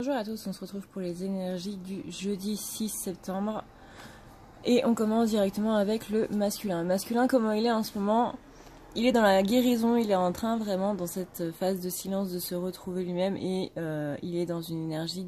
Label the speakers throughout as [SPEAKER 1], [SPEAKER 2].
[SPEAKER 1] Bonjour à tous, on se retrouve pour les énergies du jeudi 6 septembre et on commence directement avec le masculin. Le masculin, comment il est en ce moment? Il est dans la guérison, il est en train vraiment dans cette phase de silence de se retrouver lui-même et il est dans une énergie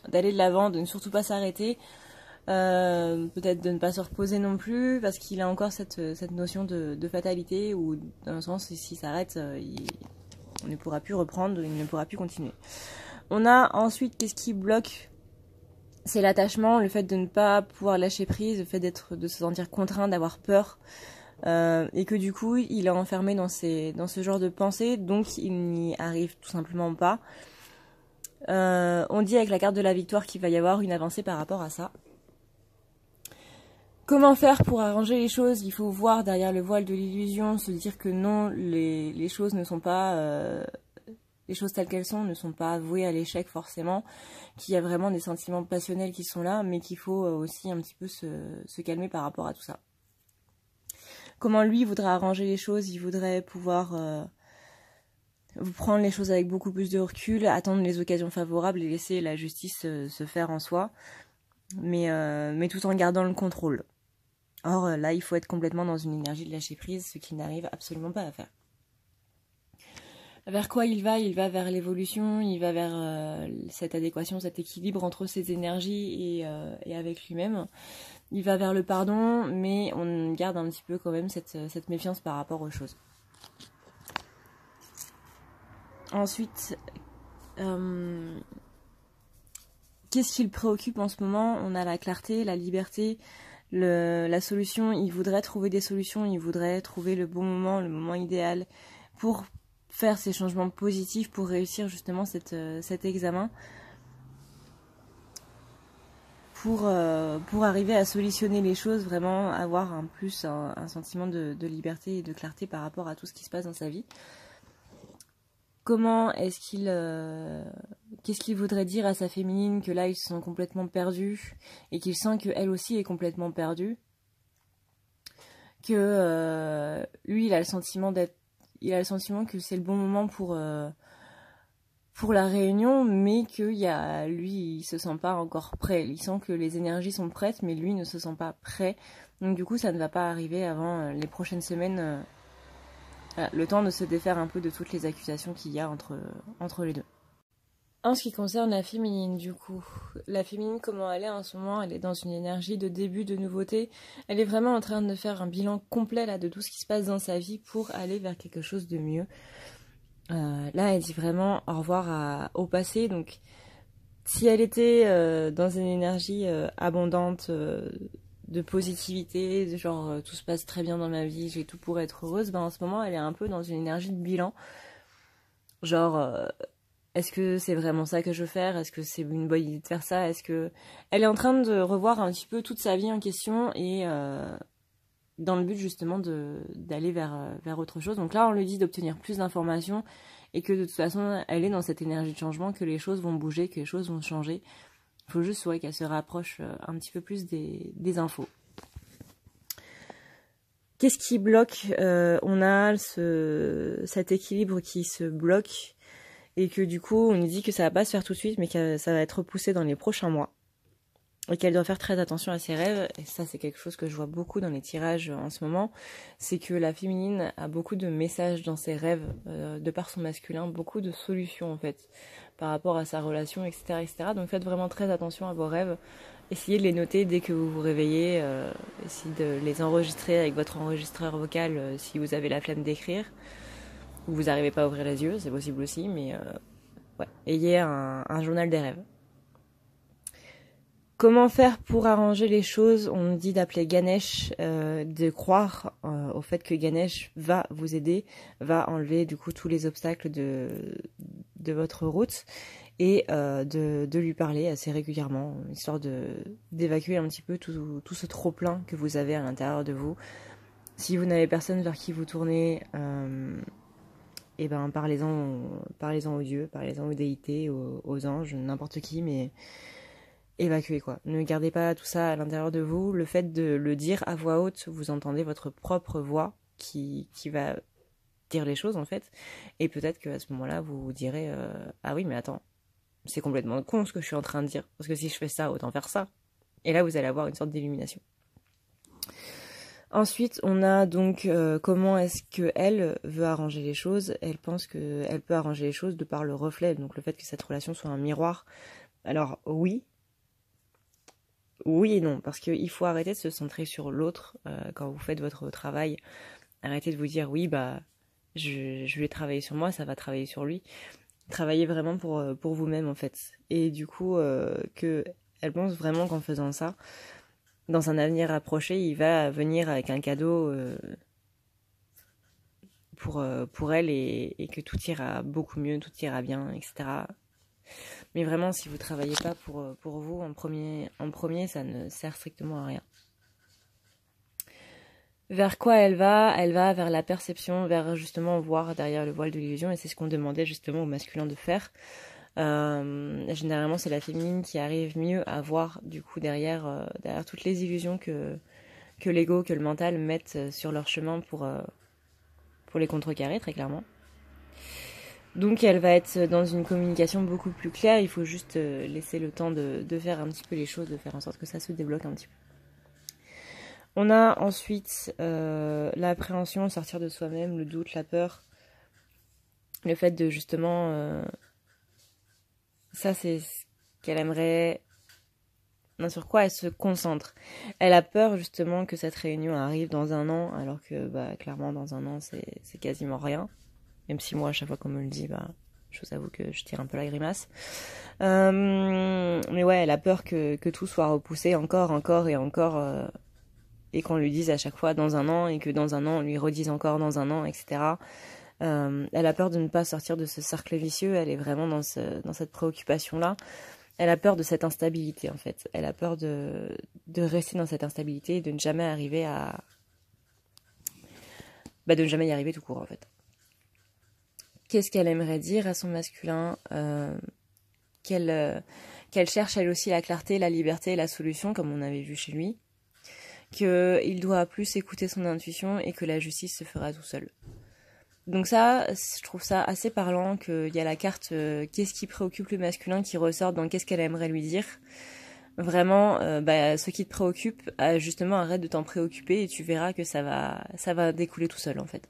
[SPEAKER 1] d'aller de l'avant, de ne surtout pas s'arrêter, peut-être de ne pas se reposer non plus parce qu'il a encore cette notion de fatalité où dans le sens s'il s'arrête, on ne pourra plus reprendre, il ne pourra plus continuer. On a ensuite, qu'est-ce qui bloque? C'est l'attachement, le fait de ne pas pouvoir lâcher prise, le fait de se sentir contraint, d'avoir peur, et que du coup, il est enfermé dans ce genre de pensée, donc il n'y arrive tout simplement pas. On dit avec la carte de la victoire qu'il va y avoir une avancée par rapport à ça. Comment faire pour arranger les choses? Il faut voir derrière le voile de l'illusion, se dire que non, les choses ne sont pas... les choses telles qu'elles sont ne sont pas vouées à l'échec forcément, qu'il y a vraiment des sentiments passionnels qui sont là, mais qu'il faut aussi un petit peu se calmer par rapport à tout ça. Comment lui voudrait arranger les choses? Il voudrait pouvoir vous prendre les choses avec beaucoup plus de recul, attendre les occasions favorables et laisser la justice se faire en soi, mais tout en gardant le contrôle. Or là, il faut être complètement dans une énergie de lâcher prise, ce qu'il n'arrive absolument pas à faire. Vers quoi il va? Il va vers l'évolution, il va vers cette adéquation, cet équilibre entre ses énergies et avec lui-même. Il va vers le pardon, mais on garde un petit peu quand même cette méfiance par rapport aux choses. Ensuite, qu'est-ce qui le préoccupe en ce moment? On a la clarté, la liberté, la solution. Il voudrait trouver des solutions, il voudrait trouver le bon moment, le moment idéal pour faire ces changements positifs, pour réussir justement cet examen, pour arriver à solutionner les choses, vraiment avoir un sentiment de liberté et de clarté par rapport à tout ce qui se passe dans sa vie. Comment est-ce qu'il... qu'est-ce qu'il voudrait dire à sa féminine, que là ils se sont complètement perdus et qu'il sent qu'elle aussi est complètement perdue, que lui il a le sentiment que c'est le bon moment pour la réunion, mais que lui il se sent pas encore prêt. Il sent que les énergies sont prêtes, mais lui ne se sent pas prêt. Donc du coup ça ne va pas arriver avant les prochaines semaines. Voilà, le temps de se défaire un peu de toutes les accusations qu'il y a entre les deux. En ce qui concerne la féminine, du coup, la féminine, comment elle est en ce moment? Elle est dans une énergie de début, de nouveauté. Elle est vraiment en train de faire un bilan complet là, de tout ce qui se passe dans sa vie pour aller vers quelque chose de mieux. Là, elle dit vraiment au revoir au passé. Donc, si elle était dans une énergie abondante, de positivité, de genre tout se passe très bien dans ma vie, j'ai tout pour être heureuse, ben en ce moment, elle est un peu dans une énergie de bilan. Genre... est-ce que c'est vraiment ça que je veux faire? Est-ce que c'est une bonne idée de faire ça? Est-ce que... Elle est en train de revoir un petit peu toute sa vie en question et dans le but justement d'aller vers autre chose. Donc là, on lui dit d'obtenir plus d'informations et que de toute façon, elle est dans cette énergie de changement, que les choses vont bouger, que les choses vont changer. Il faut juste qu'elle se rapproche un petit peu plus des infos. Qu'est-ce qui bloque? On a cet équilibre qui se bloque. Et que du coup, on nous dit que ça va pas se faire tout de suite, mais que ça va être repoussé dans les prochains mois. Et qu'elle doit faire très attention à ses rêves. Et ça, c'est quelque chose que je vois beaucoup dans les tirages en ce moment. C'est que la féminine a beaucoup de messages dans ses rêves, de par son masculin, beaucoup de solutions en fait, par rapport à sa relation, etc., etc. Donc faites vraiment très attention à vos rêves. Essayez de les noter dès que vous vous réveillez. Essayez de les enregistrer avec votre enregistreur vocal si vous avez la flemme d'écrire. Vous n'arrivez pas à ouvrir les yeux, c'est possible aussi, mais ouais. Ayez un journal des rêves. Comment faire pour arranger les choses? On nous dit d'appeler Ganesh, de croire au fait que Ganesh va vous aider, va enlever du coup tous les obstacles de votre route et de lui parler assez régulièrement, histoire d'évacuer un petit peu tout ce trop-plein que vous avez à l'intérieur de vous. Si vous n'avez personne vers qui vous tournez... et ben parlez-en aux dieux, parlez-en aux déités, aux anges, n'importe qui, mais évacuez quoi. Ne gardez pas tout ça à l'intérieur de vous. Le fait de le dire à voix haute, vous entendez votre propre voix qui va dire les choses en fait. Et peut-être qu'à ce moment-là, vous vous direz ah oui mais attends, c'est complètement con ce que je suis en train de dire. Parce que si je fais ça, autant faire ça. Et là, vous allez avoir une sorte d'illumination. Ensuite, on a donc comment est-ce qu'elle veut arranger les choses. Elle pense qu'elle peut arranger les choses de par le reflet, donc le fait que cette relation soit un miroir. Alors oui et non, parce qu'il faut arrêter de se centrer sur l'autre quand vous faites votre travail. Arrêtez de vous dire oui, bah je vais travailler sur moi, ça va travailler sur lui. Travaillez vraiment pour vous-même en fait. Et du coup, que elle pense vraiment qu'en faisant ça, dans un avenir approché, il va venir avec un cadeau pour elle et que tout ira beaucoup mieux, tout ira bien, etc. Mais vraiment, si vous travaillez pas pour vous en premier, ça ne sert strictement à rien. Vers quoi elle va? Elle va vers la perception, vers justement voir derrière le voile de l'illusion, et c'est ce qu'on demandait justement au masculin de faire. Généralement, c'est la féminine qui arrive mieux à voir du coup derrière toutes les illusions que l'ego, que le mental mettent sur leur chemin pour les contrecarrer, très clairement. Donc elle va être dans une communication beaucoup plus claire, il faut juste laisser le temps de faire un petit peu les choses, de faire en sorte que ça se débloque un petit peu. On a ensuite l'appréhension, sortir de soi-même, le doute, la peur, le fait de justement... ça c'est ce qu'elle aimerait... Non, sur quoi elle se concentre. Elle a peur justement que cette réunion arrive dans un an, alors que bah, clairement dans un an c'est quasiment rien. Même si moi à chaque fois qu'on me le dit, bah, je vous avoue que je tire un peu la grimace. Mais ouais, elle a peur que tout soit repoussé encore et encore... et qu'on lui dise à chaque fois dans un an, et que dans un an on lui redise encore dans un an, etc. Elle a peur de ne pas sortir de ce cercle vicieux, elle est vraiment dans cette préoccupation-là. Elle a peur de cette instabilité en fait. Elle a peur de rester dans cette instabilité et de ne jamais arriver à... de ne jamais y arriver tout court en fait. Qu'est-ce qu'elle aimerait dire à son masculin? Qu'elle cherche elle aussi la clarté, la liberté, la solution, comme on avait vu chez lui. Qu'il doit plus écouter son intuition et que la justice se fera tout seul. Donc ça, je trouve ça assez parlant qu'il y a la carte qu'est-ce qui préoccupe le masculin qui ressort dans qu'est-ce qu'elle aimerait lui dire. Vraiment, ce qui te préoccupe, justement, arrête de t'en préoccuper et tu verras que ça va découler tout seul en fait.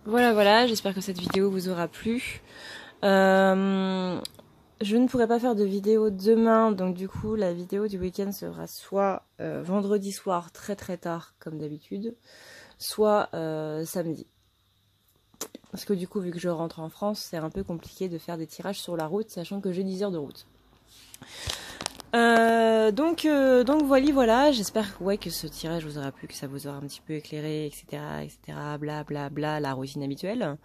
[SPEAKER 1] Voilà, j'espère que cette vidéo vous aura plu. Je ne pourrai pas faire de vidéo demain, donc du coup la vidéo du week-end sera soit vendredi soir très très tard comme d'habitude, soit samedi. Parce que du coup vu que je rentre en France, c'est un peu compliqué de faire des tirages sur la route, sachant que j'ai 10 heures de route. Donc voilà, j'espère que ce tirage vous aura plu, que ça vous aura un petit peu éclairé, etc. Bla, la routine habituelle.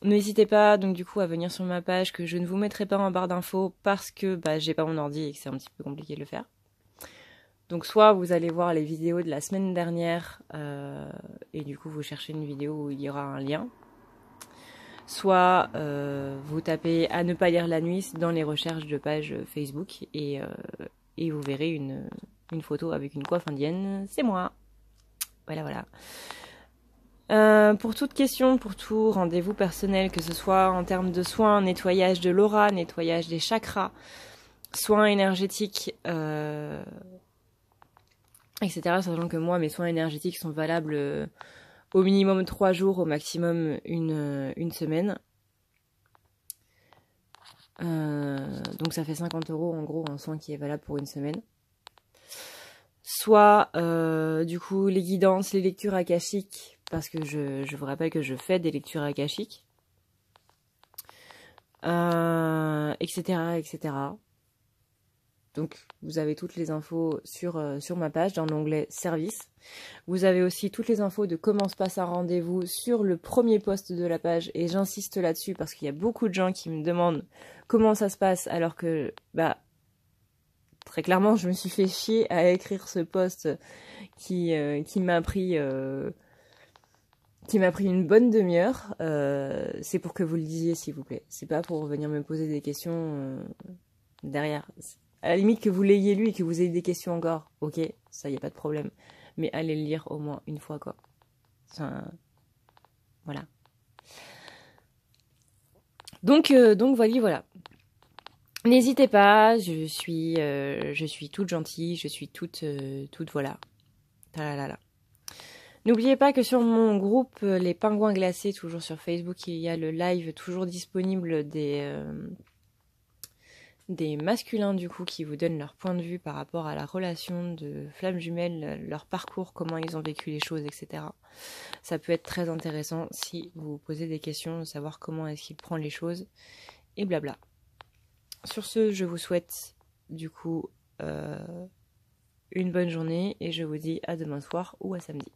[SPEAKER 1] N'hésitez pas donc du coup à venir sur ma page que je ne vous mettrai pas en barre d'infos parce que j'ai pas mon ordi et que c'est un petit peu compliqué de le faire. Donc soit vous allez voir les vidéos de la semaine dernière et du coup vous cherchez une vidéo où il y aura un lien. Soit vous tapez à ne pas lire la nuit dans les recherches de page Facebook et vous verrez une photo avec une coiffe indienne, c'est moi. Voilà. Pour toute question, pour tout rendez-vous personnel, que ce soit en termes de soins, nettoyage de l'aura, nettoyage des chakras, soins énergétiques, etc. Sachant que moi, mes soins énergétiques sont valables au minimum 3 jours, au maximum une semaine. Donc ça fait 50 € en gros un soin qui est valable pour une semaine. Soit du coup les guidances, les lectures akashiques, parce que je vous rappelle que je fais des lectures akashiques, etc. Donc vous avez toutes les infos sur ma page dans l'onglet service. Vous avez aussi toutes les infos de comment se passe un rendez-vous sur le premier post de la page, et j'insiste là-dessus parce qu'il y a beaucoup de gens qui me demandent comment ça se passe, alors que très clairement je me suis fait chier à écrire ce post qui m'a pris une bonne demi-heure. C'est pour que vous le disiez s'il vous plaît, c'est pas pour venir me poser des questions derrière. À la limite que vous l'ayez lu et que vous ayez des questions encore, ok, ça y a pas de problème, mais allez le lire au moins une fois quoi. Enfin, voilà. Donc voilà. N'hésitez pas, je suis toute gentille, je suis toute voilà. Talalala. N'oubliez pas que sur mon groupe Les Pingouins Glacés, toujours sur Facebook, il y a le live toujours disponible des masculins du coup qui vous donnent leur point de vue par rapport à la relation de flammes jumelles, leur parcours, comment ils ont vécu les choses, etc. Ça peut être très intéressant si vous vous posez des questions, de savoir comment est-ce qu'il prend les choses et blabla. Sur ce, je vous souhaite du coup une bonne journée et je vous dis à demain soir ou à samedi.